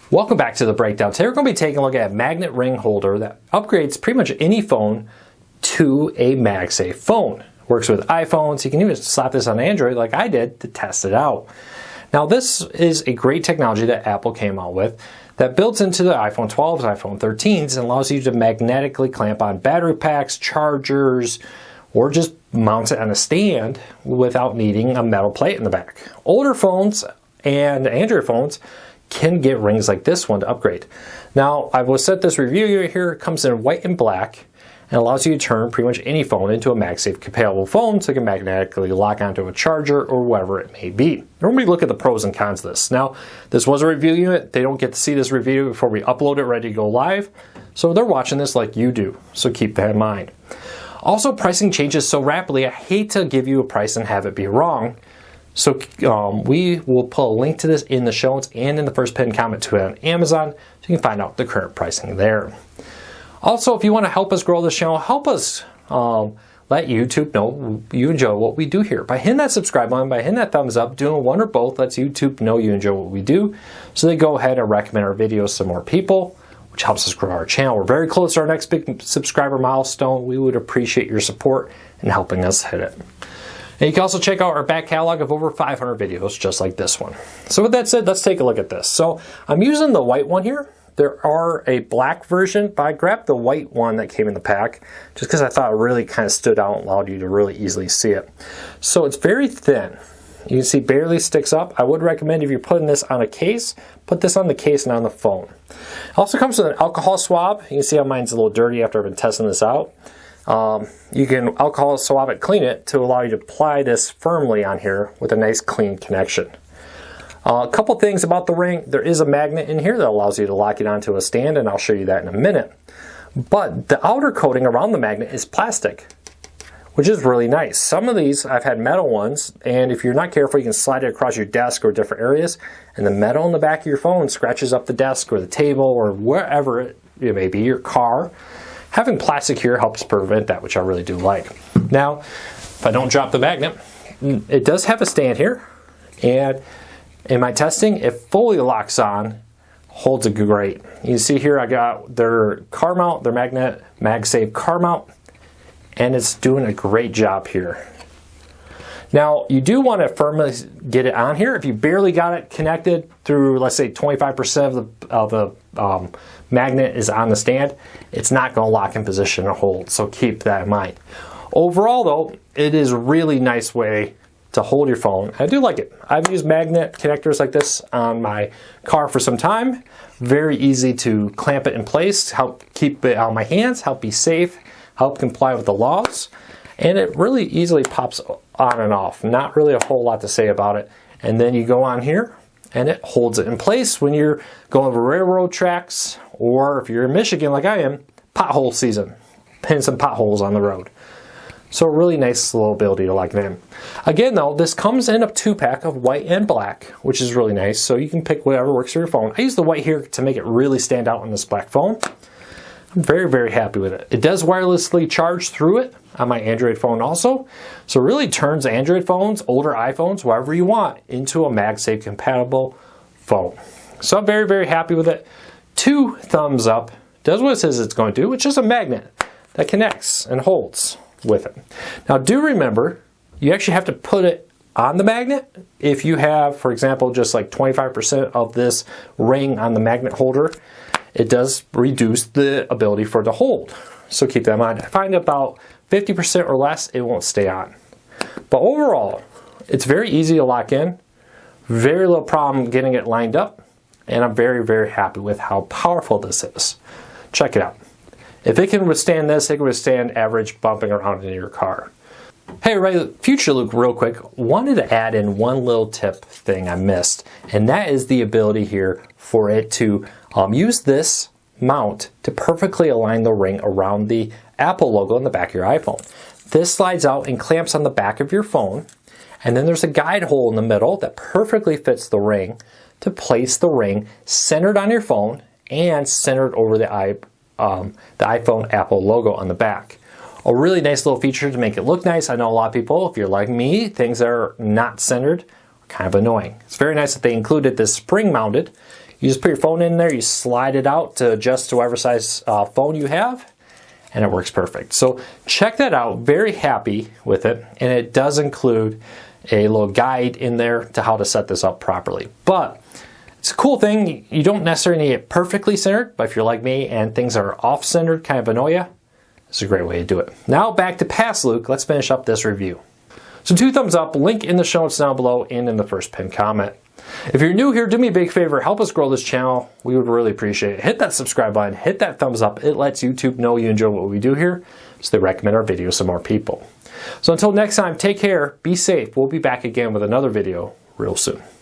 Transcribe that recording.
Welcome back to the breakdown. Today we're going to be taking a look at a magnet ring holder that upgrades pretty much any phone to a MagSafe phone. Works with iPhones. You can even slap this on Android like I did to test it out. Now this is a great technology that Apple came out with that builds into the iPhone 12s, iPhone 13s, and allows you to magnetically clamp on battery packs, chargers, or just mount it on a stand without needing a metal plate in the back. Older phones and Android phones can get rings like this one to upgrade. Now, I will set this review here. It comes in white and black and allows you to turn pretty much any phone into a MagSafe compatible phone so it can magnetically lock onto a charger or whatever it may be. Now, we look at the pros and cons of this. Now, this was a review unit. They don't get to see this review before we upload it ready to go live. So they're watching this like you do. So keep that in mind. Also, pricing changes so rapidly. I hate to give you a price and have it be wrong. So we will put a link to this in the show notes and in the first pinned comment to it on Amazon, so you can find out the current pricing there. Also, if you want to help us grow this channel, help us let YouTube know you enjoy what we do here. By hitting that subscribe button, by hitting that thumbs up, doing one or both lets YouTube know you enjoy what we do, so they go ahead and recommend our videos to more people, which helps us grow our channel. We're very close to our next big subscriber milestone. We would appreciate your support in helping us hit it. And you can also check out our back catalog of over 500 videos just like this one. So with that said, let's take a look at this. So I'm using the white one here. There are a black version, but I grabbed the white one that came in the pack just because I thought it really kind of stood out and allowed you to really easily see it. So it's very thin. You can see barely sticks up. I would recommend if you're putting this on a case, put this on the case and on the phone. It also comes with an alcohol swab. You can see how mine's a little dirty after I've been testing this out. You can alcohol swab it, clean it to allow you to apply this firmly on here with a nice clean connection. A couple things about the ring. There is a magnet in here that allows you to lock it onto a stand, and I'll show you that in a minute. But the outer coating around the magnet is plastic, which is really nice. Some of these, I've had metal ones, and if you're not careful, you can slide it across your desk or different areas, and the metal in the back of your phone scratches up the desk or the table or wherever it may be, your car. Having plastic here helps prevent that, which I really do like. Now, if I don't drop the magnet, it does have a stand here, and in my testing, it fully locks on, holds it great. You can see here I got their car mount, their magnet, MagSafe car mount, and it's doing a great job here. Now, you do want to firmly get it on here. If you barely got it connected through, let's say 25% of the magnet is on the stand, it's not going to lock in position or hold, so keep that in mind. Overall though, it is a really nice way to hold your phone. I do like it. I've used magnet connectors like this on my car for some time. Very easy to clamp it in place, help keep it out of my hands, help be safe, help comply with the laws, and it really easily pops on and off. Not really a whole lot to say about it. And then you go on here and it holds it in place when you're going over railroad tracks, or if you're in Michigan like I am, pothole season, pin some potholes on the road. So a really nice little ability to lock it in. Again though, this comes in a 2-pack of white and black, which is really nice, so you can pick whatever works for your phone. I use the white here to make it really stand out on this black phone. I'm very, very happy with it. It does wirelessly charge through it on my Android phone also, so it really turns Android phones, older iPhones, whatever you want, into a MagSafe compatible phone. So I'm very, very happy with it. 2 thumbs up. Does what it says it's going to do, which is a magnet that connects and holds with it. Now do remember, you actually have to put it on the magnet. If you have, for example, just like 25% of this ring on the magnet holder, it does reduce the ability for it to hold. So keep that in mind. I find about 50% or less, it won't stay on. But overall, it's very easy to lock in. Very little problem getting it lined up. And I'm very, very happy with how powerful this is. Check it out. If it can withstand this, it can withstand average bumping around in your car. Hey everybody, Future Luke real quick, wanted to add in one little tip thing I missed, and that is the ability here for it to use this mount to perfectly align the ring around the Apple logo on the back of your iPhone. This slides out and clamps on the back of your phone, and then there's a guide hole in the middle that perfectly fits the ring to place the ring centered on your phone and centered over the iPhone Apple logo on the back. A really nice little feature to make it look nice. I know a lot of people, if you're like me, things that are not centered are kind of annoying. It's very nice that they included this spring mounted. You just put your phone in there, you slide it out to adjust to whatever size phone you have, and it works perfect. So check that out. Very happy with it, and it does include a little guide in there to how to set this up properly. But it's a cool thing. You don't necessarily need it perfectly centered, but if you're like me and things are off-centered, kind of annoy you, it's a great way to do it. Now back to Pass Luke. Let's finish up this review. So 2 thumbs up, link in the show notes down below and in the first pinned comment. If you're new here, do me a big favor, help us grow this channel. We would really appreciate it. Hit that subscribe button, hit that thumbs up. It lets YouTube know you enjoy what we do here, so they recommend our videos to more people. So until next time, take care, be safe. We'll be back again with another video real soon.